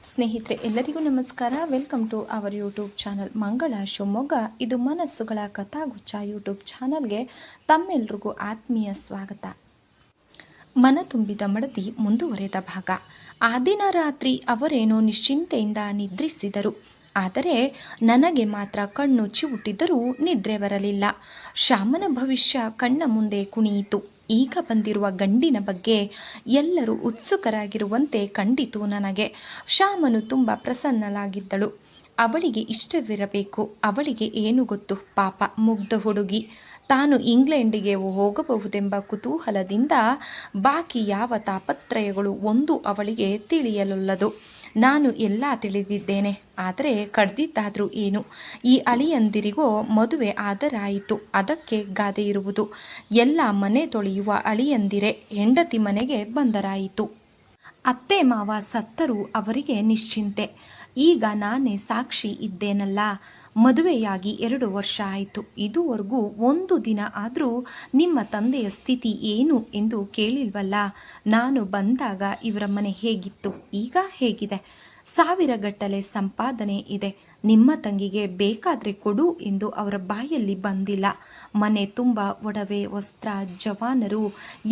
ಸ್ನೇಹಿತರೆ ಎಲ್ಲರಿಗೂ ನಮಸ್ಕಾರ. Welcome to our YouTube channel Mangala Shivamogga. ಇದು ಮನಸ್ಸುಗಳ ಕಥಾಗುಚ್ಛ ಯೂಟ್ಯೂಬ್ ಚಾನಲ್ಗೆ ತಮ್ಮೆಲ್ರಿಗೂ ಆತ್ಮೀಯ ಸ್ವಾಗತ. ಮನ ತುಂಬಿದ ಮಡದಿ ಮುಂದುವರೆದ ಭಾಗ. ಆ ದಿನ ರಾತ್ರಿ ಅವರೇನೋ ನಿಶ್ಚಿಂತೆಯಿಂದ ನಿದ್ರಿಸಿದರು. ಆದರೆ ನನಗೆ ಮಾತ್ರ ಕಣ್ಣು ಚಿವುಟಿದರೂ ನಿದ್ರೆ ಬರಲಿಲ್ಲ. ಶ್ಯಾಮನ ಭವಿಷ್ಯ ಕಣ್ಣ ಮುಂದೆ ಕುಣಿಯಿತು. ಈಗ ಬಂದಿರುವ ಗಂಡಿನ ಬಗ್ಗೆ ಎಲ್ಲರೂ ಉತ್ಸುಕರಾಗಿರುವಂತೆ ಕಂಡಿತು ನನಗೆ. ಶ್ಯಾಮನು ತುಂಬ ಪ್ರಸನ್ನಲಾಗಿದ್ದಳು. ಅವಳಿಗೆ ಇಷ್ಟವಿರಬೇಕು. ಅವಳಿಗೆ ಏನು ಗೊತ್ತು, ಪಾಪ ಮುಗ್ಧ ಹುಡುಗಿ. ತಾನು ಇಂಗ್ಲೆಂಡಿಗೆ ಹೋಗಬಹುದೆಂಬ ಕುತೂಹಲದಿಂದ ಬಾಕಿ ಯಾವ ತಾಪತ್ರಯಗಳು ಒಂದು ಅವಳಿಗೆ ತಿಳಿಯಲೊಲ್ಲದು. ನಾನು ಎಲ್ಲ ತಿಳಿದಿದ್ದೇನೆ. ಆದರೆ ಕಡ್ದಿದ್ದಾದರೂ ಏನು, ಈ ಅಳಿಯಂದಿರಿಗೋ ಮದುವೆ ಆದರಾಯಿತು, ಅದಕ್ಕೆ ಗಾದೆ ಇರುವುದು. ಎಲ್ಲ ಮನೆ ತೊಳೆಯುವ ಅಳಿಯಂದಿರೇ ಹೆಂಡತಿ ಮನೆಗೆ ಬಂದರಾಯಿತು. ಅತ್ತೆ ಮಾವ ಸತ್ತರೂ ಅವರಿಗೆ ನಿಶ್ಚಿಂತೆ. ಈಗ ನಾನೇ ಸಾಕ್ಷಿ ಇದ್ದೇನಲ್ಲ. ಮದುವೆಯಾಗಿ 2 ವರ್ಷ ಆಯಿತು. ಇದುವರೆಗೂ ಒಂದು ದಿನ ಆದರೂ ನಿಮ್ಮ ತಂದೆಯ ಸ್ಥಿತಿ ಏನು ಎಂದು ಕೇಳಿಲ್ವಲ್ಲ. ನಾನು ಬಂದಾಗ ಇವರ ಮನೆ ಹೇಗಿತ್ತು, ಈಗ ಹೇಗಿದೆ? 1000 ಗಟ್ಟಲೆ ಸಂಪಾದನೆ ಇದೆ. ನಿಮ್ಮ ತಂಗಿಗೆ ಬೇಕಾದರೆ ಕೊಡು ಎಂದು ಅವರ ಬಾಯಲ್ಲಿ ಬಂದಿಲ್ಲ. ಮನೆ ತುಂಬ ಒಡವೆ, ವಸ್ತ್ರ, ಜವಾನರು,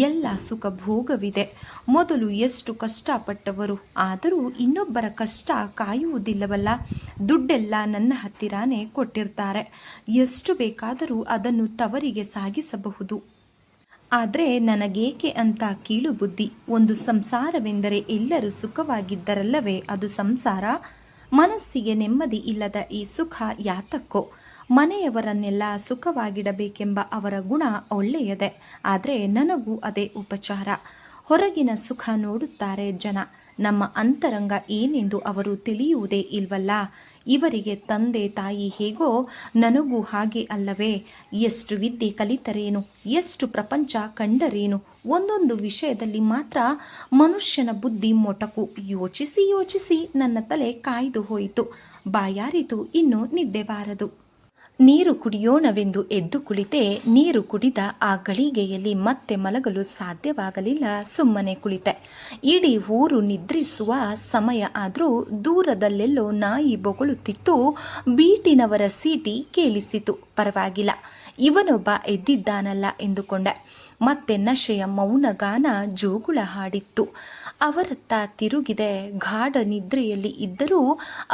ಎಲ್ಲ ಸುಖ ಭೋಗವಿದೆ. ಮೊದಲು ಎಷ್ಟು ಕಷ್ಟಪಟ್ಟವರು, ಆದರೂ ಇನ್ನೊಬ್ಬರ ಕಷ್ಟ ಕಾಯುವುದಿಲ್ಲವಲ್ಲ. ದುಡ್ಡೆಲ್ಲ ನನ್ನ ಹತ್ತಿರಾನೇ ಕೊಟ್ಟಿರ್ತಾರೆ. ಎಷ್ಟು ಬೇಕಾದರೂ ಅದನ್ನು ತವರಿಗೆ ಸಾಗಿಸಬಹುದು. ಆದರೆ ನನಗೇಕೆ ಅಂತ ಕೀಳು ಬುದ್ಧಿ. ಒಂದು ಸಂಸಾರವೆಂದರೆ ಎಲ್ಲರೂ ಸುಖವಾಗಿದ್ದರಲ್ಲವೇ ಅದು ಸಂಸಾರ? ಮನಸ್ಸಿಗೆ ನೆಮ್ಮದಿ ಇಲ್ಲದ ಈ ಸುಖ ಯಾತಕ್ಕೋ? ಮನೆಯವರನ್ನೆಲ್ಲ ಸುಖವಾಗಿಡಬೇಕೆಂಬ ಅವರ ಗುಣ ಒಳ್ಳೆಯದೇ, ಆದರೆ ನನಗೂ ಅದೇ ಉಪಚಾರ. ಹೊರಗಿನ ಸುಖ ನೋಡುತ್ತಾರೆ ಜನ, ನಮ್ಮ ಅಂತರಂಗ ಏನೆಂದು ಅವರು ತಿಳಿಯುವುದೇ ಇಲ್ವಲ್ಲ. ಇವರಿಗೆ ತಂದೆ ತಾಯಿ ಹೇಗೋ ನನಗೂ ಹಾಗೆ ಅಲ್ಲವೇ? ಎಷ್ಟು ವಿದ್ಯೆ ಕಲಿತರೇನು, ಎಷ್ಟು ಪ್ರಪಂಚ ಕಂಡರೇನು, ಒಂದೊಂದು ವಿಷಯದಲ್ಲಿ ಮಾತ್ರ ಮನುಷ್ಯನ ಬುದ್ಧಿ ಮೊಟಕು. ಯೋಚಿಸಿ ಯೋಚಿಸಿ ನನ್ನ ತಲೆ ಕಾಯ್ದು ಹೋಯಿತು. ಬಾಯಾರಿತು, ಇನ್ನು ನಿದ್ದೆ ಬಾರದು. ನೀರು ಕುಡಿಯೋಣವೆಂದು ಎದ್ದು ಕುಳಿತೆ. ನೀರು ಕುಡಿದ ಆ ಗಳಿಗೆಯಲ್ಲಿ ಮತ್ತೆ ಮಲಗಲು ಸಾಧ್ಯವಾಗಲಿಲ್ಲ. ಸುಮ್ಮನೆ ಕುಳಿತೆ. ಇಡೀ ಊರು ನಿದ್ರಿಸುವ ಸಮಯ ಆದರೂ ದೂರದಲ್ಲೆಲ್ಲೋ ನಾಯಿ ಬೊಗಳುತ್ತಿತ್ತು. ಬೀಟಿನವರ ಸೀಟಿ ಕೇಳಿಸಿತು. ಪರವಾಗಿಲ್ಲ, ಇವನೊಬ್ಬ ಎದ್ದಿದ್ದಾನಲ್ಲ ಎಂದುಕೊಂಡೆ. ಮತ್ತೆ ನಶೆಯ ಮೌನಗಾನ ಜೋಗುಳ ಹಾಡಿತ್ತು. ಅವರತ್ತ ತಿರುಗಿದೆ. ಗಾಢ ನಿದ್ರೆಯಲ್ಲಿ ಇದ್ದರೂ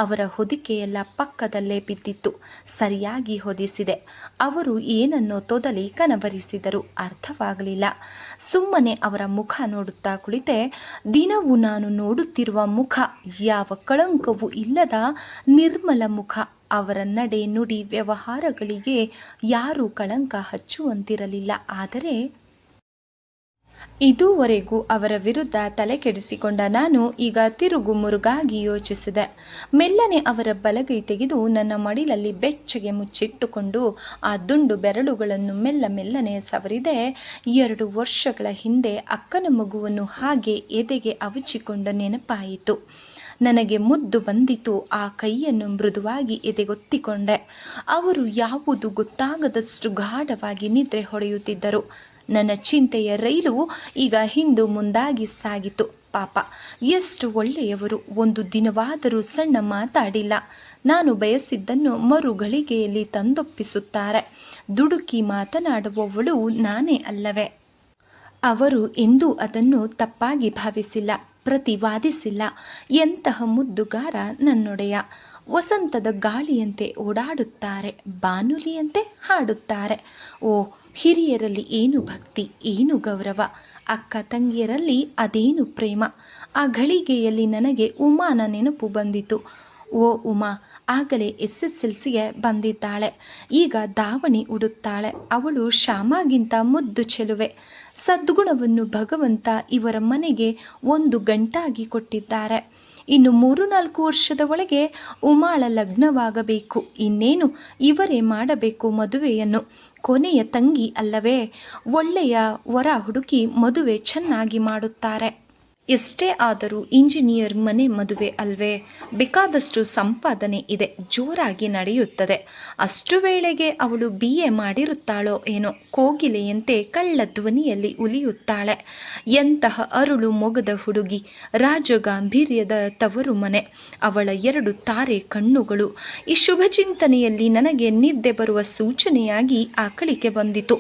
ಅವರ ಹೊದಿಕೆಯೆಲ್ಲ ಪಕ್ಕದಲ್ಲೇ ಬಿದ್ದಿತ್ತು. ಸರಿಯಾಗಿ ಹೊದಿಸಿದೆ. ಅವರು ಏನನ್ನೋ ತೊದಲಿ ಕನವರಿಸಿದರು. ಅರ್ಥವಾಗಲಿಲ್ಲ. ಸುಮ್ಮನೆ ಅವರ ಮುಖ ನೋಡುತ್ತಾ ಕುಳಿತೆ. ದಿನವೂ ನಾನು ನೋಡುತ್ತಿರುವ ಮುಖ ಯಾವ ಕಳಂಕವೂ ಇಲ್ಲದ ನಿರ್ಮಲ ಮುಖ. ಅವರ ನಡೆ, ನುಡಿ, ವ್ಯವಹಾರಗಳಿಗೆ ಯಾರೂ ಕಳಂಕ ಹಚ್ಚುವಂತಿರಲಿಲ್ಲ. ಆದರೆ ಇದುವರೆಗೂ ಅವರ ವಿರುದ್ಧ ತಲೆ ಕೆಡಿಸಿಕೊಂಡ ನಾನು ಈಗ ತಿರುಗು ಮುರುಗಾಗಿ ಯೋಚಿಸಿದೆ. ಮೆಲ್ಲನೆ ಅವರ ಬಲಗೈ ತೆಗೆದು ನನ್ನ ಮಡಿಲಲ್ಲಿ ಬೆಚ್ಚಗೆ ಮುಚ್ಚಿಟ್ಟುಕೊಂಡು ಆ ದುಂಡು ಬೆರಳುಗಳನ್ನು ಮೆಲ್ಲನೆ ಸವರಿದೆ. 2 ವರ್ಷಗಳ ಹಿಂದೆ ಅಕ್ಕನ ಮಗುವನ್ನು ಹಾಗೆ ಎದೆಗೆ ಅವಚಿಕೊಂಡ ನೆನಪಾಯಿತು. ನನಗೆ ಮುದ್ದು ಬಂದಿತು. ಆ ಕೈಯನ್ನು ಮೃದುವಾಗಿ ಎದೆಗೊತ್ತಿಕೊಂಡೆ. ಅವರು ಯಾವುದು ಗೊತ್ತಾಗದಷ್ಟು ಗಾಢವಾಗಿ ನಿದ್ರೆ ಹೊಡೆಯುತ್ತಿದ್ದರು. ನನ್ನ ಚಿಂತೆಯ ರೈಲು ಈಗ ಹಿಂದು ಮುಂದಾಗಿ ಸಾಗಿತು. ಪಾಪ, ಎಷ್ಟು ಒಳ್ಳೆಯವರು. ಒಂದು ದಿನವಾದರೂ ಸಣ್ಣ ಮಾತಾಡಿಲ್ಲ. ನಾನು ಬಯಸಿದ್ದನ್ನು ಮರುಗಳಿಗೆಯಲ್ಲಿ ತಂದೊಪ್ಪಿಸುತ್ತಾರೆ. ದುಡುಕಿ ಮಾತನಾಡುವವಳು ನಾನೇ ಅಲ್ಲವೇ? ಅವರು ಎಂದೂ ಅದನ್ನು ತಪ್ಪಾಗಿ ಭಾವಿಸಿಲ್ಲ, ಪ್ರತಿವಾದಿಸಿಲ್ಲ. ಎಂತಹ ಮುದ್ದುಗಾರ ನನ್ನೊಡೆಯ. ವಸಂತದ ಗಾಳಿಯಂತೆ ಓಡಾಡುತ್ತಾರೆ, ಬಾನುಲಿಯಂತೆ ಹಾಡುತ್ತಾರೆ. ಓ, ಹಿರಿಯರಲ್ಲಿ ಏನು ಭಕ್ತಿ, ಏನು ಗೌರವ. ಅಕ್ಕ ತಂಗಿಯರಲ್ಲಿ ಅದೇನು ಪ್ರೇಮ. ಆ ಘಳಿಗೆಯಲ್ಲಿ ನನಗೆ ಉಮಾನ ನೆನಪು ಬಂದಿತು. ಓ ಉಮಾ, ಆಗಲೇ SSLCಗೆ ಬಂದಿದ್ದಾಳೆ. ಈಗ ದಾವಣಿ ಉಡುತ್ತಾಳೆ. ಅವಳು ಶ್ಯಾಮಾಗಿಂತ ಮುದ್ದು ಚೆಲುವೆ. ಸದ್ಗುಣವನ್ನು ಭಗವಂತ ಇವರ ಮನೆಗೆ ಒಂದು ಗಂಟಾಗಿ ಕೊಟ್ಟಿದ್ದಾರೆ. ಇನ್ನು 3-4 ವರ್ಷದ ಒಳಗೆ ಉಮಾಳ ಲಗ್ನವಾಗಬೇಕು. ಇನ್ನೇನು ಇವರೇ ಮಾಡಬೇಕು ಮದುವೆಯನ್ನು. ಕೊನೆಯ ತಂಗಿ ಅಲ್ಲವೇ? ಒಳ್ಳೆಯ ವರ ಹುಡುಕಿ ಮದುವೆ ಚೆನ್ನಾಗಿ ಮಾಡುತ್ತಾರೆ. ಎಷ್ಟೇ ಆದರೂ ಇಂಜಿನಿಯರ್ ಮನೆ ಮದುವೆ ಅಲ್ವೇ, ಬೇಕಾದಷ್ಟು ಸಂಪಾದನೆ ಇದೆ, ಜೋರಾಗಿ ನಡೆಯುತ್ತದೆ. ಅಷ್ಟು ವೇಳೆಗೆ ಅವಳು BA ಮಾಡಿರುತ್ತಾಳೋ ಏನೋ, ಕೋಗಿಲೆಯಂತೆ ಕಳ್ಳ ಧ್ವನಿಯಲ್ಲಿ ಉಲಿಯುತ್ತಾಳೆ. ಎಂತಹ ಅರುಳು ಮೊಗದ ಹುಡುಗಿ, ರಾಜಗಾಂಭೀರ್ಯದ ತವರು ಮನೆ, ಅವಳ 2 ತಾರೆ ಕಣ್ಣುಗಳು. ಈ ಶುಭ ಚಿಂತನೆಯಲ್ಲಿ ನನಗೆ ನಿದ್ದೆ ಬರುವ ಸೂಚನೆಯಾಗಿ ಆಕಳಿಕೆ ಬಂದಿತು.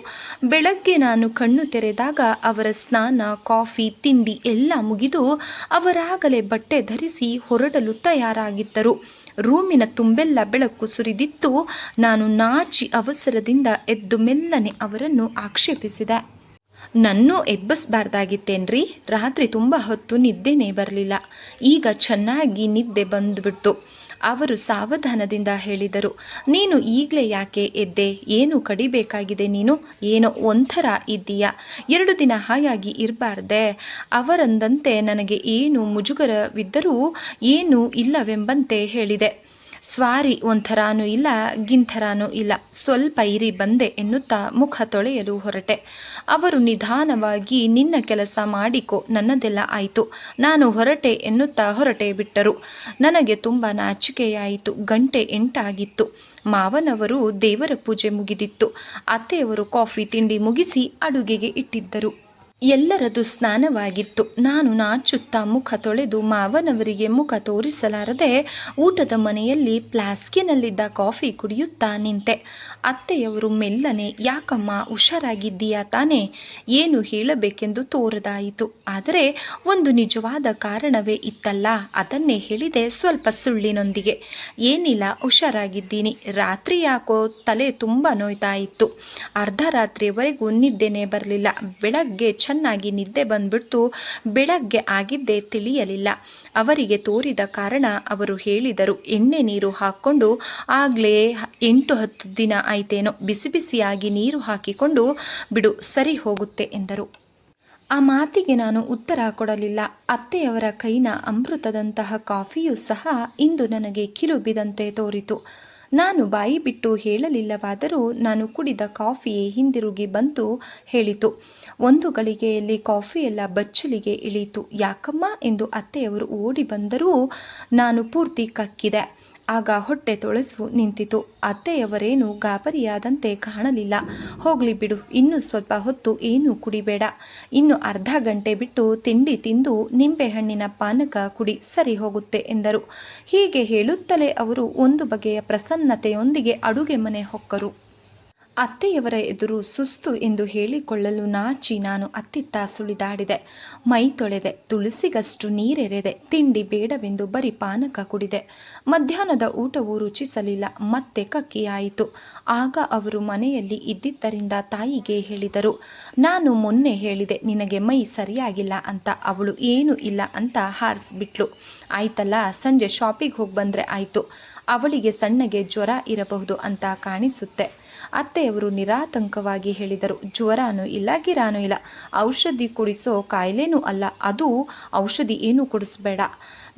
ಬೆಳಗ್ಗೆ ನಾನು ಕಣ್ಣು ತೆರೆದಾಗ ಅವರ ಸ್ನಾನ, ಕಾಫಿ, ತಿಂಡಿ ಎಲ್ಲ ಮುಗಿದು ಅವರಾಗಲೇ ಬಟ್ಟೆ ಧರಿಸಿ ಹೊರಡಲು ತಯಾರಾಗಿದ್ದರು. ರೂಮಿನ ತುಂಬೆಲ್ಲ ಬೆಳಕು ಸುರಿದಿತ್ತು. ನಾನು ನಾಚಿ ಅವಸರದಿಂದ ಎದ್ದು ಮೆಲ್ಲನೆ ಅವರನ್ನು ಆಕ್ಷೇಪಿಸಿದೆ. ನನ್ನೂ ಎಬ್ಬಿಸಬಾರ್ದಾಗಿತ್ತೇನ್ರಿ? ರಾತ್ರಿ ತುಂಬ ಹೊತ್ತು ನಿದ್ದೆನೇ ಬರಲಿಲ್ಲ. ಈಗ ಚೆನ್ನಾಗಿ ನಿದ್ದೆ ಬಂದುಬಿಡ್ತು. ಅವರು ಸಾವಧಾನದಿಂದ ಹೇಳಿದರು. ನೀನು ಈಗಲೇ ಯಾಕೆ ಎದ್ದೆ? ಏನು ಕಡಿಬೇಕಾಗಿದೆ ನೀನು? ಏನೋ ಒಂಥರ ಇದ್ದೀಯಾ? 2 ದಿನ ಹಾಯಾಗಿ ಇರಬಾರ್ದೆ? ಅವರಂದಂತೆ ನನಗೆ ಏನು ಮುಜುಗರವಿದ್ದರೂ ಏನೂ ಇಲ್ಲವೆಂಬಂತೆ ಹೇಳಿದೆ. ಸ್ವಾರಿ, ಒಂಥರಾನೂ ಇಲ್ಲ, ಗಿಂಥರಾನೂ ಇಲ್ಲ, ಸ್ವಲ್ಪ ಇರಿ ಬಂದೆ ಎನ್ನುತ್ತಾ ಮುಖ ತೊಳೆಯಲು ಹೊರಟೆ. ಅವರು ನಿಧಾನವಾಗಿ, ನಿನ್ನ ಕೆಲಸ ಮಾಡಿಕೊ, ನನ್ನದೆಲ್ಲ ಆಯಿತು, ನಾನು ಹೊರಟೆ ಎನ್ನುತ್ತಾ ಹೊರಟೇ ಬಿಟ್ಟರು. ನನಗೆ ತುಂಬ ನಾಚಿಕೆಯಾಯಿತು. ಗಂಟೆ 8 ಆಗಿತ್ತು. ಮಾವನವರು ದೇವರ ಪೂಜೆ ಮುಗಿದಿತ್ತು. ಅತ್ತೆಯವರು ಕಾಫಿ ತಿಂಡಿ ಮುಗಿಸಿ ಅಡುಗೆಗೆ ಇಟ್ಟಿದ್ದರು. ಎಲ್ಲರದು ಸ್ನಾನವಾಗಿತ್ತು. ನಾನು ನಾಚುತ್ತಾ ಮುಖ ತೊಳೆದು ಮಾವನವರಿಗೆ ಮುಖ ತೋರಿಸಲಾರದೆ ಊಟದ ಮನೆಯಲ್ಲಿ ಫ್ಲಾಸ್ಕಿನಲ್ಲಿದ್ದ ಕಾಫಿ ಕುಡಿಯುತ್ತಾ ನಿಂತೆ. ಅತ್ತೆಯವರು ಮೆಲ್ಲನೆ, ಯಾಕಮ್ಮ, ಹುಷಾರಾಗಿದ್ದೀಯಾ ತಾನೇ? ಏನು ಹೇಳಬೇಕೆಂದು ತೋರದಾಯಿತು. ಆದರೆ ಒಂದು ನಿಜವಾದ ಕಾರಣವೇ ಇತ್ತಲ್ಲ, ಅದನ್ನೇ ಹೇಳಿದೆ ಸ್ವಲ್ಪ ಸುಳ್ಳಿನೊಂದಿಗೆ. ಏನಿಲ್ಲ, ಹುಷಾರಾಗಿದ್ದೀನಿ. ರಾತ್ರಿ ಯಾಕೋ ತಲೆ ತುಂಬ ನೋಯ್ತಾ ಇತ್ತು. ಅರ್ಧ ರಾತ್ರಿಯವರೆಗೂ ನಿದ್ದೆನೇ ಬರಲಿಲ್ಲ. ಬೆಳಗ್ಗೆ ಚೆನ್ನಾಗಿ ನಿದ್ದೆ ಬಂದ್ಬಿಡ್ತು. ಬೆಳಗ್ಗೆ ಆಗಿದ್ದೇ ತಿಳಿಯಲಿಲ್ಲ. ಅವರಿಗೆ ತೋರಿದ ಕಾರಣ ಅವರು ಹೇಳಿದರು. ಎಣ್ಣೆ ನೀರು ಹಾಕ್ಕೊಂಡು ಆಗಲೇ 8-10 ದಿನ ಆಯ್ತೇನೋ. ಬಿಸಿ ಬಿಸಿಯಾಗಿ ನೀರು ಹಾಕಿಕೊಂಡು ಬಿಡು, ಸರಿ ಹೋಗುತ್ತೆ ಎಂದರು. ಆ ಮಾತಿಗೆ ನಾನು ಉತ್ತರ ಕೊಡಲಿಲ್ಲ. ಅತ್ತೆಯವರ ಕೈನ ಅಮೃತದಂತಹ ಕಾಫಿಯೂ ಸಹ ಇಂದು ನನಗೆ ಕಿರುಬಿದಂತೆ ತೋರಿತು. ನಾನು ಬಾಯಿ ಬಿಟ್ಟು ಹೇಳಲಿಲ್ಲವಾದರೂ ನಾನು ಕುಡಿದ ಕಾಫಿಯೇ ಹಿಂದಿರುಗಿ ಬಂತು ಹೇಳಿತು. ಒಂದು ಗಳಿಗೆಯಲ್ಲಿ ಕಾಫಿಯೆಲ್ಲ ಬಚ್ಚಲಿಗೆ ಇಳಿಯಿತು. ಯಾಕಮ್ಮ ಎಂದು ಅತ್ತೆಯವರು ಓಡಿ ಬಂದರೂ ನಾನು ಪೂರ್ತಿ ಕಕ್ಕಿದೆ. ಆಗ ಹೊಟ್ಟೆ ತೊಳೆಸು ನಿಂತಿತು. ಅತ್ತೆಯವರೇನು ಗಾಬರಿಯಾದಂತೆ ಕಾಣಲಿಲ್ಲ. ಹೋಗಲಿ ಬಿಡು, ಇನ್ನು ಸ್ವಲ್ಪ ಹೊತ್ತು ಏನೂ ಕುಡಿಬೇಡ. ಇನ್ನು ಅರ್ಧ ಗಂಟೆ ಬಿಟ್ಟು ತಿಂಡಿ ತಿಂದು ನಿಂಬೆಹಣ್ಣಿನ ಪಾನಕ ಕುಡಿ, ಸರಿ ಹೋಗುತ್ತೆ ಎಂದರು. ಹೀಗೆ ಹೇಳುತ್ತಲೇ ಅವರು ಒಂದು ಬಗೆಯ ಪ್ರಸನ್ನತೆಯೊಂದಿಗೆ ಅಡುಗೆ ಮನೆ ಹೊಕ್ಕರು. ಅತ್ತೆಯವರ ಎದುರು ಸುಸ್ತು ಎಂದು ಹೇಳಿಕೊಳ್ಳಲು ನಾಚಿ ನಾನು ಅತ್ತಿತ್ತ ಸುಳಿದಾಡಿದೆ. ಮೈ ತೊಳೆದೆ, ತುಳಸಿಗಷ್ಟು ನೀರೆರೆದೆ. ತಿಂಡಿ ಬೇಡವೆಂದು ಬರೀ ಪಾನಕ ಕುಡಿದೆ. ಮಧ್ಯಾಹ್ನದ ಊಟವು ರುಚಿಸಲಿಲ್ಲ. ಮತ್ತೆ ಕಕ್ಕಿಯಾಯಿತು. ಆಗ ಅವರು ಮನೆಯಲ್ಲಿ ಇದ್ದಿದ್ದರಿಂದ ತಾಯಿಗೆ ಹೇಳಿದರು. ನಾನು ಮೊನ್ನೆ ಹೇಳಿದೆ ನಿನಗೆ ಮೈ ಸರಿಯಾಗಿಲ್ಲ ಅಂತ. ಅವಳು ಏನೂ ಇಲ್ಲ ಅಂತ ಹಾರಿಸ್ಬಿಟ್ಲು. ಆಯ್ತಲ್ಲ, ಸಂಜೆ ಶಾಪಿಗೆ ಹೋಗಿ ಬಂದರೆ ಆಯಿತು. ಅವಳಿಗೆ ಸಣ್ಣಗೆ ಜ್ವರ ಇರಬಹುದು ಅಂತ ಕಾಣಿಸುತ್ತೆ. ಅತ್ತೆಯವರು ನಿರಾತಂಕವಾಗಿ ಹೇಳಿದರು. ಜ್ವರನೂ ಇಲ್ಲ, ಗಿರಾನೂ ಇಲ್ಲ, ಔಷಧಿ ಕುಡಿಸೋ ಕಾಯಿಲೆನೂ ಅಲ್ಲ, ಅದು ಔಷಧಿ ಏನೂ ಕುಡಿಸ್ಬೇಡ.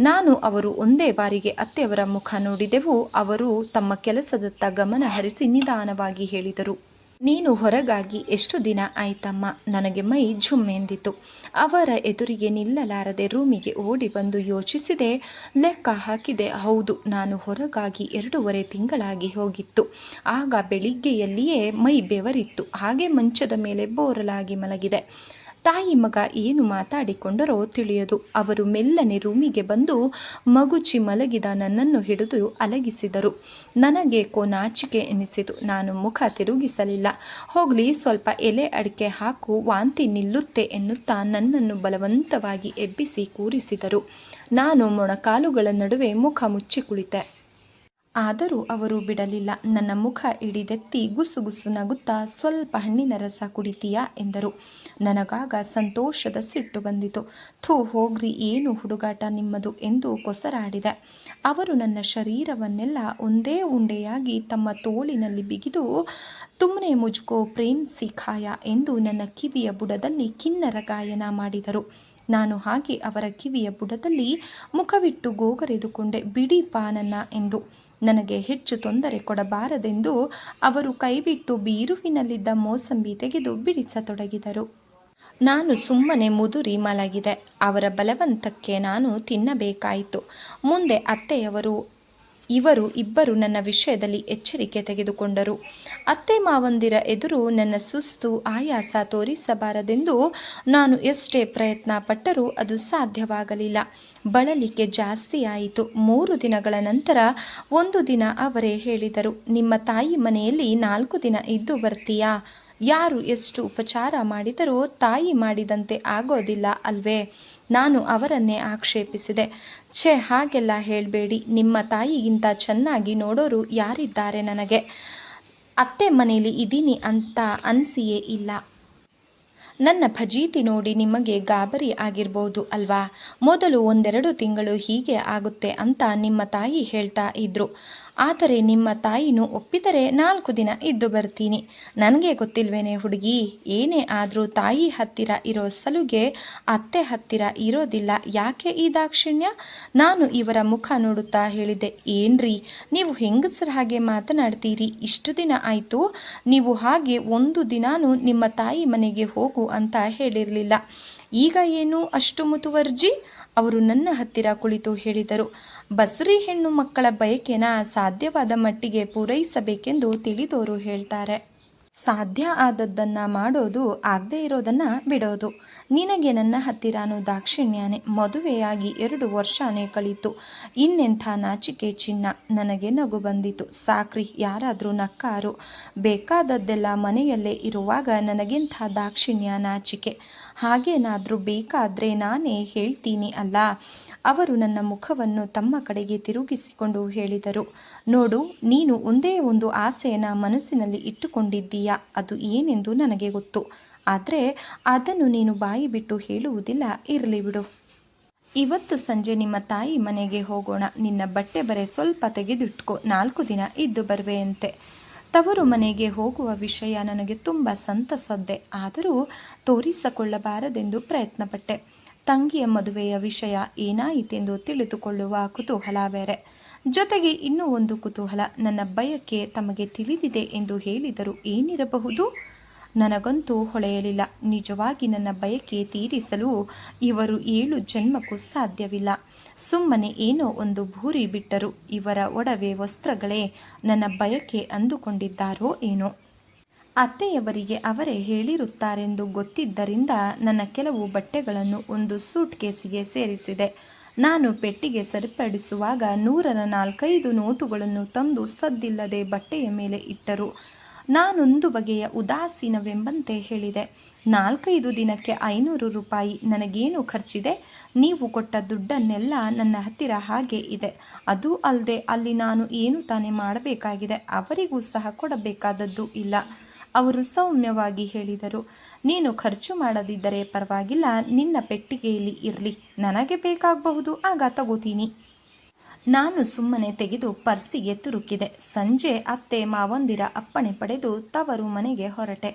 ನಾನು ಅವರು ಒಂದೇ ಬಾರಿಗೆ ಅತ್ತೆಯವರ ಮುಖ ನೋಡಿದೆವು. ಅವರು ತಮ್ಮ ಕೆಲಸದತ್ತ ಗಮನ ಹರಿಸಿ ನಿಧಾನವಾಗಿ ಹೇಳಿದರು. ನೀನು ಹೊರಗಾಗಿ ಎಷ್ಟು ದಿನ ಆಯ್ತಮ್ಮ? ನನಗೆ ಮೈ ಝುಮ್ಮೆಂದಿತು. ಅವರ ಎದುರಿಗೆ ನಿಲ್ಲಲಾರದೆ ರೂಮಿಗೆ ಓಡಿ ಬಂದು ಯೋಚಿಸಿದೆ, ಲೆಕ್ಕ ಹಾಕಿದೆ. ಹೌದು, ನಾನು ಹೊರಗಾಗಿ 2.5 ತಿಂಗಳಾಗಿ ಹೋಗಿತ್ತು. ಆಗ ಬೆಳಿಗ್ಗೆಯಲ್ಲಿಯೇ ಮೈ ಬೆವರಿತ್ತು. ಹಾಗೆ ಮಂಚದ ಮೇಲೆ ಬೋರಲಾಗಿ ಮಲಗಿದೆ. ತಾಯಿ ಮಗ ಏನು ಮಾತಾಡಿಕೊಂಡರೋ ತಿಳಿಯದು. ಅವರು ಮೆಲ್ಲನೆ ರೂಮಿಗೆ ಬಂದು ಮಗುಚಿ ಮಲಗಿದ ನನ್ನನ್ನು ಹಿಡಿದು ಅಲಗಿಸಿದರು. ನನಗೇಕೋ ನಾಚಿಕೆ ಎನಿಸಿತು. ನಾನು ಮುಖ ತಿರುಗಿಸಲಿಲ್ಲ. ಹೋಗಲಿ, ಸ್ವಲ್ಪ ಎಲೆ ಅಡಿಕೆ ಹಾಕು, ವಾಂತಿ ನಿಲ್ಲುತ್ತೆ ಎನ್ನುತ್ತಾ ನನ್ನನ್ನು ಬಲವಂತವಾಗಿ ಎಬ್ಬಿಸಿ ಕೂರಿಸಿದರು. ನಾನು ಮೊಣಕಾಲುಗಳ ನಡುವೆ ಮುಖ ಮುಚ್ಚಿ ಕುಳಿತೆ. ಆದರೂ ಅವರು ಬಿಡಲಿಲ್ಲ. ನನ್ನ ಮುಖ ಹಿಡಿದೆತ್ತಿ ಗುಸುಗುಸು ನಗುತ್ತಾ, ಸ್ವಲ್ಪ ಹಣ್ಣಿನ ರಸ ಕುಡಿತೀಯಾ ಎಂದರು. ನನಗಾಗ ಸಂತೋಷದ ಸಿಟ್ಟು ಬಂದಿತು. ಥೂ, ಹೋಗ್ರಿ, ಏನು ಹುಡುಗಾಟ ನಿಮ್ಮದು ಎಂದು ಕೊಸರಾಡಿದೆ. ಅವರು ನನ್ನ ಶರೀರವನ್ನೆಲ್ಲ ಒಂದೇ ಉಂಡೆಯಾಗಿ ತಮ್ಮ ತೋಳಿನಲ್ಲಿ ಬಿಗಿದು, ತುಮ್ನೆ ಮುಜ್ಕೋ ಪ್ರೇಮ್ ಸಿಖಾಯ ಎಂದು ನನ್ನ ಕಿವಿಯ ಬುಡದಲ್ಲಿ ಕಿನ್ನರ ಗಾಯನ ಮಾಡಿದರು. ನಾನು ಹಾಗೆ ಅವರ ಕಿವಿಯ ಬುಡದಲ್ಲಿ ಮುಖವಿಟ್ಟು ಗೋಗರೆದುಕೊಂಡೆ, ಬಿಡಿ ಪಾನನ್ನ ಎಂದು. ನನಗೆ ಹೆಚ್ಚು ತೊಂದರೆ ಕೊಡಬಾರದೆಂದು ಅವರು ಕೈಬಿಟ್ಟು ಬೀರುವಿನಲ್ಲಿದ್ದ ಮೋಸಂಬಿ ತೆಗೆದು ಬಿಡಿಸತೊಡಗಿದರು. ನಾನು ಸುಮ್ಮನೆ ಮುದುರಿ ಮಲಗಿದೆ. ಅವರ ಬಲವಂತಕ್ಕೆ ನಾನು ತಿನ್ನಬೇಕಾಯಿತು. ಮುಂದೆ ಅತ್ತೆಯವರು ಇವರು ಇಬ್ಬರು ನನ್ನ ವಿಷಯದಲ್ಲಿ ಎಚ್ಚರಿಕೆ ತೆಗೆದುಕೊಂಡರು. ಅತ್ತೆ ಮಾವಂದಿರ ಎದುರು ನನ್ನ ಸುಸ್ತು ಆಯಾಸ ತೋರಿಸಬಾರದೆಂದು ನಾನು ಎಷ್ಟೇ ಪ್ರಯತ್ನ ಪಟ್ಟರೂ ಅದು ಸಾಧ್ಯವಾಗಲಿಲ್ಲ. ಬಳಲಿಕೆ ಜಾಸ್ತಿಯಾಯಿತು. 3 ದಿನಗಳ ನಂತರ ಒಂದು ದಿನ ಅವರೇ ಹೇಳಿದರು, ನಿಮ್ಮ ತಾಯಿ ಮನೆಯಲ್ಲಿ 4 ದಿನ ಇದ್ದು ಬರ್ತೀಯಾ? ಯಾರು ಎಷ್ಟು ಉಪಚಾರ ಮಾಡಿದರೂ ತಾಯಿ ಮಾಡಿದಂತೆ ಆಗೋದಿಲ್ಲ ಅಲ್ವೇ? ನಾನು ಅವರನ್ನೇ ಆಕ್ಷೇಪಿಸಿದೆ. ಛೆ, ಹಾಗೆಲ್ಲ ಹೇಳಬೇಡಿ. ನಿಮ್ಮ ತಾಯಿಗಿಂತ ಚೆನ್ನಾಗಿ ನೋಡೋರು ಯಾರಿದ್ದಾರೆ ನನಗೆ? ಅತ್ತೆ ಮನೇಲಿ ಇದ್ದೀನಿ ಅಂತ ಅನಿಸಿಯೇ ಇಲ್ಲ. ನನ್ನ ಫಜೀತಿ ನೋಡಿ ನಿಮಗೆ ಗಾಬರಿ ಆಗಿರ್ಬೋದು ಅಲ್ವಾ? ಮೊದಲು 1-2 ತಿಂಗಳು ಹೀಗೆ ಆಗುತ್ತೆ ಅಂತ ನಿಮ್ಮ ತಾಯಿ ಹೇಳ್ತಾ ಇದ್ರು. ಆದರೆ ನಿಮ್ಮ ತಾಯಿನೂ ಒಪ್ಪಿದರೆ 4 ದಿನ ಇದ್ದು ಬರ್ತೀನಿ. ನನಗೆ ಗೊತ್ತಿಲ್ವೇನೆ ಹುಡುಗಿ, ಏನೇ ಆದರೂ ತಾಯಿ ಹತ್ತಿರ ಇರೋ ಸಲುಗೆ ಅತ್ತೆ ಹತ್ತಿರ ಇರೋದಿಲ್ಲ. ಯಾಕೆ ಈ ದಾಕ್ಷಿಣ್ಯ? ನಾನು ಇವರ ಮುಖ ನೋಡುತ್ತಾ ಹೇಳಿದೆ, ಏನ್ರಿ ನೀವು ಹೆಂಗಸರ ಹಾಗೆ ಮಾತನಾಡ್ತೀರಿ? ಇಷ್ಟು ದಿನ ಆಯಿತು ನೀವು ಹಾಗೆ ಒಂದು ದಿನಾನೂ ನಿಮ್ಮ ತಾಯಿ ಮನೆಗೆ ಹೋಗು ಅಂತ ಹೇಳಿರಲಿಲ್ಲ. ಈಗ ಏನು ಅಷ್ಟು ಮುತುವರ್ಜಿ? ಅವರು ನನ್ನ ಹತ್ತಿರ ಕುಳಿತು ಹೇಳಿದರು. ಬಸುರಿ ಹೆಣ್ಣು ಮಕ್ಕಳ ಬಯಕೆನ ಸಾಧ್ಯವಾದ ಮಟ್ಟಿಗೆ ಪೂರೈಸಬೇಕೆಂದು ತಿಳಿದವರು ಹೇಳ್ತಾರೆ. ಸಾಧ್ಯ ಆದದ್ದನ್ನು ಮಾಡೋದು, ಆಗದೇ ಇರೋದನ್ನು ಬಿಡೋದು. ನಿನಗೆ ನನ್ನ ಹತ್ತಿರನೂ ದಾಕ್ಷಿಣ್ಯನೇ. ಮದುವೆಯಾಗಿ 2 ವರ್ಷನೇ ಕಳೀತು. ಇನ್ನೆಂಥ ನಾಚಿಕೆ ಚಿನ್ನ. ನನಗೆ ನಗು ಬಂದಿತು. ಸಾಕ್ರಿ, ಯಾರಾದರೂ ನಕ್ಕಾರು. ಬೇಕಾದದ್ದೆಲ್ಲ ಮನೆಯಲ್ಲೇ ಇರುವಾಗ ನನಗೆಂಥ ದಾಕ್ಷಿಣ್ಯ, ನಾಚಿಕೆ. ಹಾಗೇನಾದರೂ ಬೇಕಾದರೆ ನಾನೇ ಹೇಳ್ತೀನಿ ಅಲ್ಲ. ಅವರು ನನ್ನ ಮುಖವನ್ನು ತಮ್ಮ ಕಡೆಗೆ ತಿರುಗಿಸಿಕೊಂಡು ಹೇಳಿದರು, ನೋಡು, ನೀನು ಒಂದೇ ಒಂದು ಆಸೆಯನ್ನು ಮನಸ್ಸಿನಲ್ಲಿ ಇಟ್ಟುಕೊಂಡಿದ್ದೀಯಾ. ಅದು ಏನೆಂದು ನನಗೆ ಗೊತ್ತು. ಆದರೆ ಅದನ್ನು ನೀನು ಬಾಯಿ ಬಿಟ್ಟು ಹೇಳುವುದಿಲ್ಲ. ಇರಲಿ ಬಿಡು. ಇವತ್ತು ಸಂಜೆ ನಿಮ್ಮ ತಾಯಿ ಮನೆಗೆ ಹೋಗೋಣ. ನಿನ್ನ ಬಟ್ಟೆ ಬರೆ ಸ್ವಲ್ಪ ತೆಗೆದಿಟ್ಕೋ. 4 ದಿನ ಇದ್ದು ಬರುವೆಯಂತೆ. ತವರು ಮನೆಗೆ ಹೋಗುವ ವಿಷಯ ನನಗೆ ತುಂಬ ಸಂತಸದ್ದೇ. ಆದರೂ ತೋರಿಸಿಕೊಳ್ಳಬಾರದೆಂದು ಪ್ರಯತ್ನಪಟ್ಟೆ. ತಂಗಿಯ ಮದುವೆಯ ವಿಷಯ ಏನಾಯಿತೆಂದು ತಿಳಿದುಕೊಳ್ಳುವ ಕುತೂಹಲ ಬೇರೆ. ಜೊತೆಗೆ ಇನ್ನೂ ಒಂದು ಕುತೂಹಲ, ನನ್ನ ಬಯಕೆ ತಮಗೆ ತಿಳಿದಿದೆ ಎಂದು ಹೇಳಿದರು. ಏನಿರಬಹುದು? ನನಗಂತೂ ಹೊಳೆಯಲಿಲ್ಲ. ನಿಜವಾಗಿ ನನ್ನ ಬಯಕೆ ತೀರಿಸಲು ಇವರು 7 ಜನ್ಮಕ್ಕೂ ಸಾಧ್ಯವಿಲ್ಲ. ಸುಮ್ಮನೆ ಏನೋ ಒಂದು ಭೂರಿ ಬಿಟ್ಟರು. ಇವರ ಒಡವೆ ವಸ್ತ್ರಗಳೇ ನನ್ನ ಬಯಕೆ ಅಂದುಕೊಂಡಿದ್ದಾರೋ ಏನೋ. ಅತ್ತೆಯವರಿಗೆ ಅವರೇ ಹೇಳಿರುತ್ತಾರೆಂದು ಗೊತ್ತಿದ್ದರಿಂದ ನನ್ನ ಕೆಲವು ಬಟ್ಟೆಗಳನ್ನು ಒಂದು ಸೂಟ್ ಕೇಸಿಗೆ ಸೇರಿಸಿದೆ. ನಾನು ಪೆಟ್ಟಿಗೆ ಸರಿಪಡಿಸುವಾಗ 100ರ 4-5 ನೋಟುಗಳನ್ನು ತಂದು ಸದ್ದಿಲ್ಲದೆ ಬಟ್ಟೆಯ ಮೇಲೆ ಇಟ್ಟರು. ನಾನೊಂದು ಬಗೆಯ ಉದಾಸೀನವೆಂಬಂತೆ ಹೇಳಿದೆ, 4-5 ದಿನಕ್ಕೆ 500 ರೂಪಾಯಿ. ನನಗೇನು ಖರ್ಚಿದೆ? ನೀವು ಕೊಟ್ಟ ದುಡ್ಡನ್ನೆಲ್ಲ ನನ್ನ ಹತ್ತಿರ ಹಾಗೆ ಇದೆ. ಅದೂ ಅಲ್ಲದೆ ಅಲ್ಲಿ ನಾನು ಏನು ತಾನೇ ಮಾಡಬೇಕಾಗಿದೆ? ಅವರಿಗೂ ಸಹ ಕೊಡಬೇಕಾದದ್ದು ಇಲ್ಲ. ಅವರು ಸೌಮ್ಯವಾಗಿ ಹೇಳಿದರು, ನೀನು ಖರ್ಚು ಮಾಡದಿದ್ದರೆ ಪರವಾಗಿಲ್ಲ, ನಿನ್ನ ಪೆಟ್ಟಿಗೆಯಲ್ಲಿ ಇರಲಿ. ನನಗೆ ಬೇಕಾಗಬಹುದು, ಆಗ ತಗೋತೀನಿ. ನಾನು ಸುಮ್ಮನೆ ತೆಗೆದು ಪರ್ಸಿಗೆ ತುರುಕಿದೆ. ಸಂಜೆ ಅತ್ತೆ ಮಾವಂದಿರ ಅಪ್ಪಣೆ ಪಡೆದು ತವರು ಮನೆಗೆ ಹೊರಟೆ.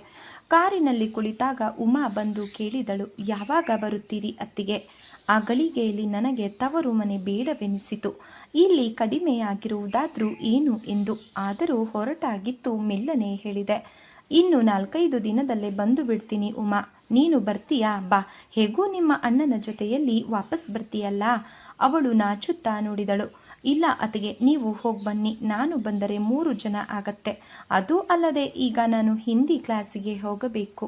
ಕಾರಿನಲ್ಲಿ ಕುಳಿತಾಗ ಉಮಾ ಬಂದು ಕೇಳಿದಳು, ಯಾವಾಗ ಬರುತ್ತೀರಿ ಅತ್ತಿಗೆ? ಆ ಗಳಿಗೆಯಲ್ಲಿ ನನಗೆ ತವರು ಮನೆ ಬೇಡವೆನಿಸಿತು. ಇಲ್ಲಿ ಕಡಿಮೆಯಾಗಿರುವುದಾದ್ರೂ ಏನು ಎಂದು. ಆದರೂ ಹೊರಟಾಗಿತ್ತು. ಮೆಲ್ಲನೆ ಹೇಳಿದೆ, ಇನ್ನು 4-5 ದಿನದಲ್ಲೇ ಬಂದು ಬಿಡ್ತೀನಿ ಉಮಾ. ನೀನು ಬರ್ತೀಯಾ? ಬಾ. ಹೇಗೂ ನಿಮ್ಮ ಅಣ್ಣನ ಜೊತೆಯಲ್ಲಿ ವಾಪಸ್ ಬರ್ತೀಯಲ್ಲ? ಅವಳು ನಾಚುತ್ತಾ ನೋಡಿದಳು. ಇಲ್ಲ ಅತ್ತಿಗೆ, ನೀವು ಹೋಗ್ಬನ್ನಿ. ನಾನು ಬಂದರೆ 3 ಜನ ಆಗತ್ತೆ. ಅದೂ ಅಲ್ಲದೆ ಈಗ ನಾನು ಹಿಂದಿ ಕ್ಲಾಸಿಗೆ ಹೋಗಬೇಕು.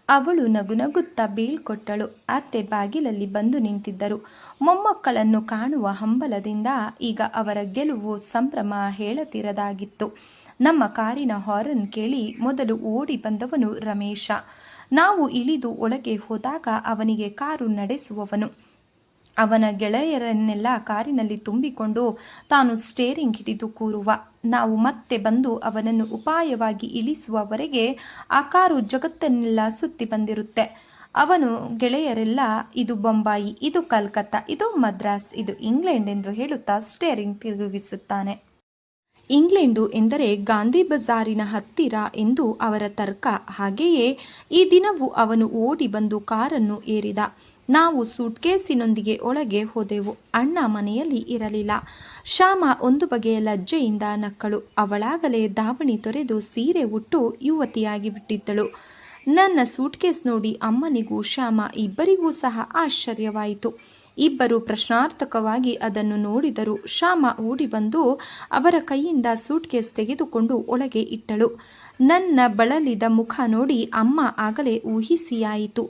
ಅವಳು ನಗುನಗುತ್ತಾ ಬೀಳ್ಕೊಟ್ಟಳು. ಅತ್ತೆ ಬಾಗಿಲಲ್ಲಿ ಬಂದು ನಿಂತಿದ್ದರು. ಮೊಮ್ಮಕ್ಕಳನ್ನು ಕಾಣುವ ಹಂಬಲದಿಂದ ಈಗ ಅವರ ಗೆಲುವು ಸಂಭ್ರಮ ಹೇಳತಿರದಾಗಿತ್ತು. ನಮ್ಮ ಕಾರಿನ ಹಾರನ್ ಕೇಳಿ ಮೊದಲು ಓಡಿ ಬಂದವನು ರಮೇಶ. ನಾವು ಇಳಿದು ಒಳಗೆ ಹೋದಾಗ ಅವನಿಗೆ ಕಾರು ನಡೆಸುವವನು. ಅವನ ಗೆಳೆಯರನ್ನೆಲ್ಲ ಕಾರಿನಲ್ಲಿ ತುಂಬಿಕೊಂಡು ತಾನು ಸ್ಟೇರಿಂಗ್ ಹಿಡಿದು ಕೂರುವ. ನಾವು ಮತ್ತೆ ಬಂದು ಅವನನ್ನು ಉಪಾಯವಾಗಿ ಇಳಿಸುವವರೆಗೆ ಆ ಕಾರು ಜಗತ್ತನ್ನೆಲ್ಲ ಸುತ್ತಿ ಬಂದಿರುತ್ತೆ. ಅವನು ಗೆಳೆಯರೆಲ್ಲ ಇದು ಬೊಂಬಾಯಿ, ಇದು ಕಲ್ಕತ್ತಾ, ಇದು ಮದ್ರಾಸ್, ಇದು ಇಂಗ್ಲೆಂಡ್ ಎಂದು ಹೇಳುತ್ತಾ ಸ್ಟೇರಿಂಗ್ ತಿರುಗಿಸುತ್ತಾನೆ. ಇಂಗ್ಲೆಂಡು ಎಂದರೆ ಗಾಂಧಿ ಬಜಾರಿನ ಹತ್ತಿರ ಎಂದು ಅವರ ತರ್ಕ. ಹಾಗೆಯೇ ಈ ದಿನವೂ ಅವನು ಓಡಿ ಬಂದು ಕಾರನ್ನು ಏರಿದ. ನಾವು ಸೂಟ್ಕೇಸಿನೊಂದಿಗೆ ಒಳಗೆ ಹೋದೆವು. ಅಣ್ಣ ಮನೆಯಲ್ಲಿ ಇರಲಿಲ್ಲ. ಶ್ಯಾಮ ಒಂದು ಬಗೆಯ ಲಜ್ಜೆಯಿಂದ ನಕ್ಕಳು. ಅವಳಾಗಲೇ ದಾವಣಿ ತೊರೆದು ಸೀರೆ ಉಟ್ಟು ಯುವತಿಯಾಗಿ ಬಿಟ್ಟಿದ್ದಳು. ನನ್ನ ಸೂಟ್ಕೇಸ್ ನೋಡಿ ಅಮ್ಮನಿಗೂ ಶ್ಯಾಮ ಇಬ್ಬರಿಗೂ ಸಹ ಆಶ್ಚರ್ಯವಾಯಿತು. ಇಬ್ಬರು ಪ್ರಶ್ನಾರ್ಥಕವಾಗಿ ಅದನ್ನು ನೋಡಿದರು. ಶ್ಯಾಮ ಓಡಿ ಬಂದು ಅವರ ಕೈಯಿಂದ ಸೂಟ್ಕೇಸ್ ತೆಗೆದುಕೊಂಡು ಒಳಗೆ ಇಟ್ಟಳು. ನನ್ನ ಬಳಲಿದ ಮುಖ ನೋಡಿ ಅಮ್ಮ ಆಗಲೇ ಊಹಿಸಿಯಾಯಿತು,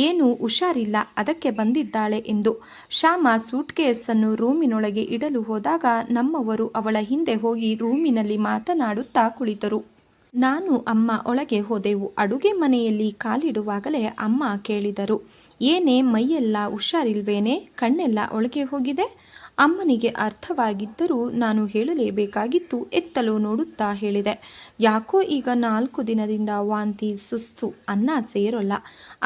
ಏನೂ ಹುಷಾರಿಲ್ಲ, ಅದಕ್ಕೆ ಬಂದಿದ್ದಾಳೆ ಎಂದು. ಶ್ಯಾಮ ಸೂಟ್ಕೇಸನ್ನು ರೂಮಿನೊಳಗೆ ಇಡಲು ಹೋದಾಗ ನಮ್ಮವರು ಅವಳ ಹಿಂದೆ ಹೋಗಿ ರೂಮಿನಲ್ಲಿ ಮಾತನಾಡುತ್ತಾ ಕುಳಿತರು. ನಾನು ಅಮ್ಮ ಒಳಗೆ ಹೋದೆವು. ಅಡುಗೆ ಮನೆಯಲ್ಲಿ ಕಾಲಿಡುವಾಗಲೇ ಅಮ್ಮ ಕೇಳಿದರು, ಏನೇ ಮೈಯೆಲ್ಲ ಹುಷಾರಿಲ್ವೇನೆ, ಕಣ್ಣೆಲ್ಲ ಒಳಗೆ ಹೋಗಿದೆ? ಅಮ್ಮನಿಗೆ ಅರ್ಥವಾಗಿದ್ದರೂ ನಾನು ಹೇಳಲೇಬೇಕಾಗಿತ್ತು. ಎತ್ತಲು ನೋಡುತ್ತಾ ಹೇಳಿದೆ, ಯಾಕೋ ಈಗ 4 ದಿನದಿಂದ ವಾಂತಿ, ಸುಸ್ತು, ಅನ್ನ ಸೇರೋಲ್ಲ.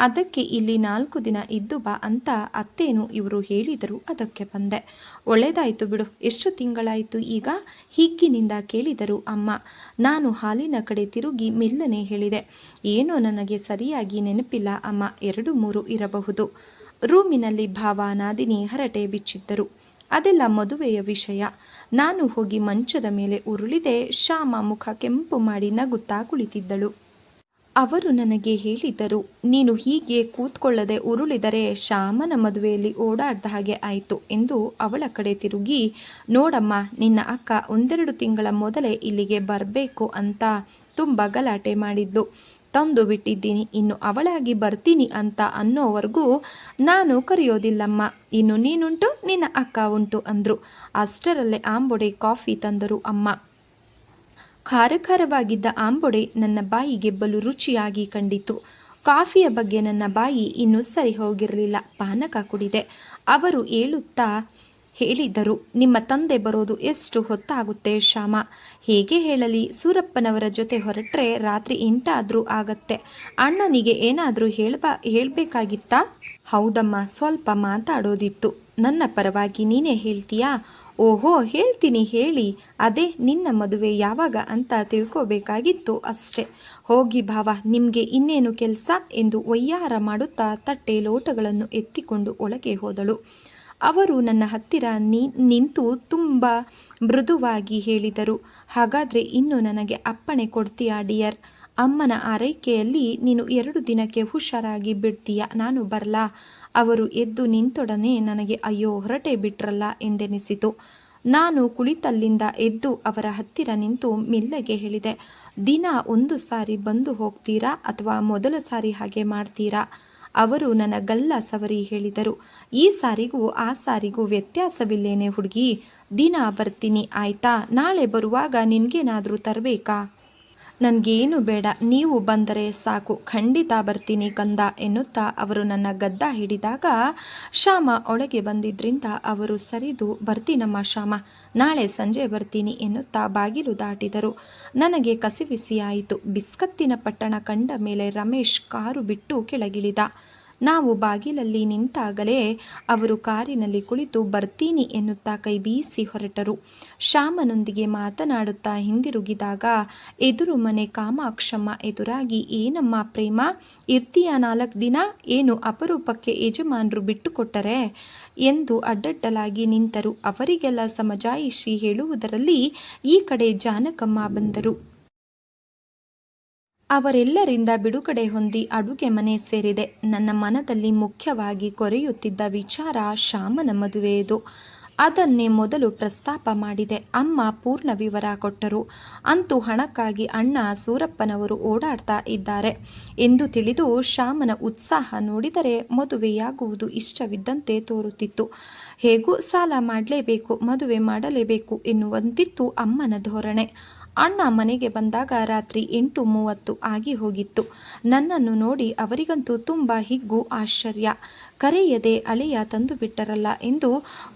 ಅದಕ್ಕೆ ಇಲ್ಲಿ 4 ದಿನ ಇದ್ದು ಬಾ ಅಂತ ಅತ್ತೇನು ಇವರು ಹೇಳಿದರು, ಅದಕ್ಕೆ ಬಂದೆ. ಒಳ್ಳೆದಾಯಿತು ಬಿಡು, ಎಷ್ಟು ತಿಂಗಳಾಯಿತು ಈಗ? ಹಿಗ್ಗಿನಿಂದ ಕೇಳಿದರು ಅಮ್ಮ. ನಾನು ಹಾಲಿನ ಕಡೆ ತಿರುಗಿ ಮೆಲ್ಲನೆ ಹೇಳಿದೆ, ಏನೋ ನನಗೆ ಸರಿಯಾಗಿ ನೆನಪಿಲ್ಲ ಅಮ್ಮ, 2-3 ಇರಬಹುದು. ರೂಮಿನಲ್ಲಿ ಭಾವ, ನಾದಿನಿ ಹರಟೆ ಬಿಚ್ಚಿದ್ದರು. ಅದೆಲ್ಲ ಮದುವೆಯ ವಿಷಯ. ನಾನು ಹೋಗಿ ಮಂಚದ ಮೇಲೆ ಉರುಳಿದೆ. ಶ್ಯಾಮ ಮುಖ ಕೆಂಪು ಮಾಡಿ ನಗುತ್ತಾ ಕುಳಿತಿದ್ದಳು. ಅವರು ನನಗೆ ಹೇಳಿದ್ದರು, ನೀನು ಹೀಗೆ ಕೂತ್ಕೊಳ್ಳದೆ ಉರುಳಿದರೆ ಶ್ಯಾಮನ ಮದುವೆಯಲ್ಲಿ ಓಡಾಡ್ದ ಹಾಗೆ ಆಯಿತು ಎಂದು. ಅವಳ ಕಡೆ ತಿರುಗಿ, ನೋಡಮ್ಮ, ನಿನ್ನ ಅಕ್ಕ 1-2 ತಿಂಗಳ ಮೊದಲೇ ಇಲ್ಲಿಗೆ ಬರಬೇಕು ಅಂತ ತುಂಬ ಗಲಾಟೆ ಮಾಡಿದ್ಲು. ತಂದು ಬಿಟ್ಟಿದ್ದೀನಿ. ಇನ್ನು ಅವಳಾಗಿ ಬರ್ತೀನಿ ಅಂತ ಅನ್ನೋವರೆಗೂ ನಾನು ಕರೆಯೋದಿಲ್ಲಮ್ಮ. ಇನ್ನು ನೀನುಂಟು, ನಿನ್ನ ಅಕ್ಕ ಉಂಟು ಅಂದರು. ಅಷ್ಟರಲ್ಲೇ ಆಂಬೊಡೆ ಕಾಫಿ ತಂದರು ಅಮ್ಮ. ಖಾರವಾಗಿದ್ದ ಆಂಬೊಡೆ ನನ್ನ ಬಾಯಿಗೆ ಬಲು ರುಚಿಯಾಗಿ ಕಂಡಿತು. ಕಾಫಿಯ ಬಗ್ಗೆ ನನ್ನ ಬಾಯಿ ಇನ್ನೂ ಸರಿ ಹೋಗಿರಲಿಲ್ಲ. ಪಾನಕ ಕುಡಿದೆ. ಅವರು ಹೇಳಿದರು, ನಿಮ್ಮ ತಂದೆ ಬರೋದು ಎಷ್ಟು ಹೊತ್ತಾಗುತ್ತೆ ಶ್ಯಾಮ? ಹೇಗೆ ಹೇಳಲಿ, ಸೂರಪ್ಪನವರ ಜೊತೆ ಹೊರಟ್ರೆ ರಾತ್ರಿ 8 ಆದರೂ ಆಗತ್ತೆ. ಅಣ್ಣನಿಗೆ ಏನಾದರೂ ಹೇಳಬೇಕಾಗಿತ್ತಾ? ಹೌದಮ್ಮ, ಸ್ವಲ್ಪ ಮಾತಾಡೋದಿತ್ತು. ನನ್ನ ಪರವಾಗಿ ನೀನೇ ಹೇಳ್ತೀಯಾ? ಓಹೋ, ಹೇಳ್ತೀನಿ ಹೇಳಿ. ಅದೇ ನಿನ್ನ ಮದುವೆ ಯಾವಾಗ ಅಂತ ತಿಳ್ಕೋಬೇಕಾಗಿತ್ತು ಅಷ್ಟೆ. ಹೋಗಿ ಭಾವ, ನಿಮಗೆ ಇನ್ನೇನು ಕೆಲಸ ಎಂದು ವಯ್ಯಾರ ಮಾಡುತ್ತಾ ತಟ್ಟೆ ಲೋಟಗಳನ್ನು ಎತ್ತಿಕೊಂಡು ಒಳಗೆ ಹೋದಳು. ಅವರು ನನ್ನ ಹತ್ತಿರ ನಿಂತು ತುಂಬ ಮೃದುವಾಗಿ ಹೇಳಿದರು, ಹಾಗಾದರೆ ಇನ್ನು ನನಗೆ ಅಪ್ಪಣೆ ಕೊಡ್ತೀಯಾ ಡಿಯರ್? ಅಮ್ಮನ ಆರೈಕೆಯಲ್ಲಿ ನೀನು 2 ದಿನಕ್ಕೆ ಹುಷಾರಾಗಿ ಬಿಡ್ತೀಯ, ನಾನು ಬರಲಾ? ಅವರು ಎದ್ದು ನಿಂತೊಡನೆ ನನಗೆ ಅಯ್ಯೋ, ಹೊರಟೇ ಬಿಟ್ರಲ್ಲ ಎಂದೆನಿಸಿತು. ನಾನು ಕುಳಿತಲ್ಲಿಂದ ಎದ್ದು ಅವರ ಹತ್ತಿರ ನಿಂತು ಮೆಲ್ಲಗೆ ಹೇಳಿದೆ, ದಿನ 1 ಸಾರಿ ಬಂದು ಹೋಗ್ತೀರಾ ಅಥವಾ ಮೊದಲ ಸಾರಿ ಹಾಗೆ ಮಾಡ್ತೀರಾ? ಅವರು ನನ್ನ ಗಲ್ಲ ಸವರಿ ಹೇಳಿದರು, ಈ ಸಾರಿಗೂ ಆ ಸಾರಿಗೂ ವ್ಯತ್ಯಾಸವಿಲ್ಲೇನೆ ಹುಡುಗಿ? ದಿನ ಬರ್ತೀನಿ ಆಯ್ತಾ? ನಾಳೆ ಬರುವಾಗ ನಿನ್ಗೇನಾದರೂ ತರಬೇಕಾ? ನನಗೇನು ಬೇಡ, ನೀವು ಬಂದರೆ ಸಾಕು, ಖಂಡಿತ ಬರ್ತೀನಿ ಕಂದ ಎನ್ನುತ್ತಾ ಅವರು ನನ್ನ ಗದ್ದ ಹಿಡಿದಾಗ ಶ್ಯಾಮ ಒಳಗೆ ಬಂದಿದ್ದರಿಂದ ಅವರು ಸರಿದು, ಬರ್ತೀನಮ್ಮ ಶ್ಯಾಮ, ನಾಳೆ ಸಂಜೆ ಬರ್ತೀನಿ ಎನ್ನುತ್ತಾ ಬಾಗಿಲು ದಾಟಿದರು. ನನಗೆ ಕಸಿವಿಸಿಯಾಯಿತು. ಬಿಸ್ಕತ್ತಿನ ಪಟ್ಟಣ ಕಂಡ ಮೇಲೆ ರಮೇಶ್ ಕಾರು ಬಿಟ್ಟು ಕೆಳಗಿಳಿದ. ನಾವು ಬಾಗಿಲಲ್ಲಿ ನಿಂತಾಗಲೇ ಅವರು ಕಾರಿನಲ್ಲಿ ಕುಳಿತು ಬರ್ತೀನಿ ಎನ್ನುತ್ತಾ ಕೈ ಬೀಸಿ ಹೊರಟರು. ಶ್ಯಾಮನೊಂದಿಗೆ ಮಾತನಾಡುತ್ತಾ ಹಿಂದಿರುಗಿದಾಗ ಎದುರು ಮನೆ ಕಾಮಾಕ್ಷಮ್ಮ ಎದುರಾಗಿ, ಏನಮ್ಮ ಪ್ರೇಮ, ಇರ್ತೀಯ 4 ದಿನ? ಏನು ಅಪರೂಪಕ್ಕೆ ಯಜಮಾನರು ಬಿಟ್ಟುಕೊಟ್ಟರೆ ಎಂದು ಅಡ್ಡಡ್ಡಲಾಗಿ ನಿಂತರು. ಅವರಿಗೆಲ್ಲ ಸಮಜಾಯಿಷಿ ಹೇಳುವುದರಲ್ಲಿ ಈ ಕಡೆ ಜಾನಕಮ್ಮ ಬಂದರು. ಅವರೆಲ್ಲರಿಂದ ಬಿಡುಗಡೆ ಹೊಂದಿ ಅಡುಗೆ ಮನೆ ಸೇರಿದೆ. ನನ್ನ ಮನದಲ್ಲಿ ಮುಖ್ಯವಾಗಿ ಕೊರೆಯುತ್ತಿದ್ದ ವಿಚಾರ ಶ್ಯಾಮನ ಮದುವೆಯದು. ಅದನ್ನೇ ಮೊದಲು ಪ್ರಸ್ತಾಪ ಮಾಡಿದೆ. ಅಮ್ಮ ಪೂರ್ಣ ವಿವರ ಕೊಟ್ಟರು. ಅಂತೂ ಹಣಕ್ಕಾಗಿ ಅಣ್ಣ ಸೂರಪ್ಪನವರು ಓಡಾಡ್ತಾ ಇದ್ದಾರೆ ಎಂದು ತಿಳಿದು ಶ್ಯಾಮನ ಉತ್ಸಾಹ ನೋಡಿದರೆ ಮದುವೆಯಾಗುವುದು ಇಷ್ಟವಿದ್ದಂತೆ ತೋರುತ್ತಿತ್ತು. ಹೇಗೂ ಸಾಲ ಮಾಡಲೇಬೇಕು, ಮದುವೆ ಮಾಡಲೇಬೇಕು ಎನ್ನುವಂತಿತ್ತು ಅಮ್ಮನ ಧೋರಣೆ. ಅಣ್ಣ ಮನೆಗೆ ಬಂದಾಗ ರಾತ್ರಿ 8:30 ಆಗಿ ಹೋಗಿತ್ತು. ನನ್ನನ್ನು ನೋಡಿ ಅವರಿಗಂತೂ ತುಂಬ ಹಿಗ್ಗು, ಆಶ್ಚರ್ಯ. ಕರೆಯದೆ ಅಳೆಯ ತಂದು ಬಿಟ್ಟರಲ್ಲ ಎಂದು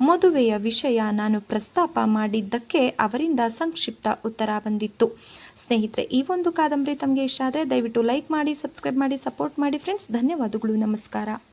ಮದುವೆಯ ವಿಷಯ ನಾನು ಪ್ರಸ್ತಾಪ ಮಾಡಿದ್ದಕ್ಕೆ ಅವರಿಂದ ಸಂಕ್ಷಿಪ್ತ ಉತ್ತರ ಬಂದಿತ್ತು. ಸ್ನೇಹಿತರೆ, ಈ ಒಂದು ಕಾದಂಬರಿ ತಮಗೆ ಇಷ್ಟ ಆದರೆ ದಯವಿಟ್ಟು ಲೈಕ್ ಮಾಡಿ, ಸಬ್ಸ್ಕ್ರೈಬ್ ಮಾಡಿ, ಸಪೋರ್ಟ್ ಮಾಡಿ ಫ್ರೆಂಡ್ಸ್. ಧನ್ಯವಾದಗಳು. ನಮಸ್ಕಾರ.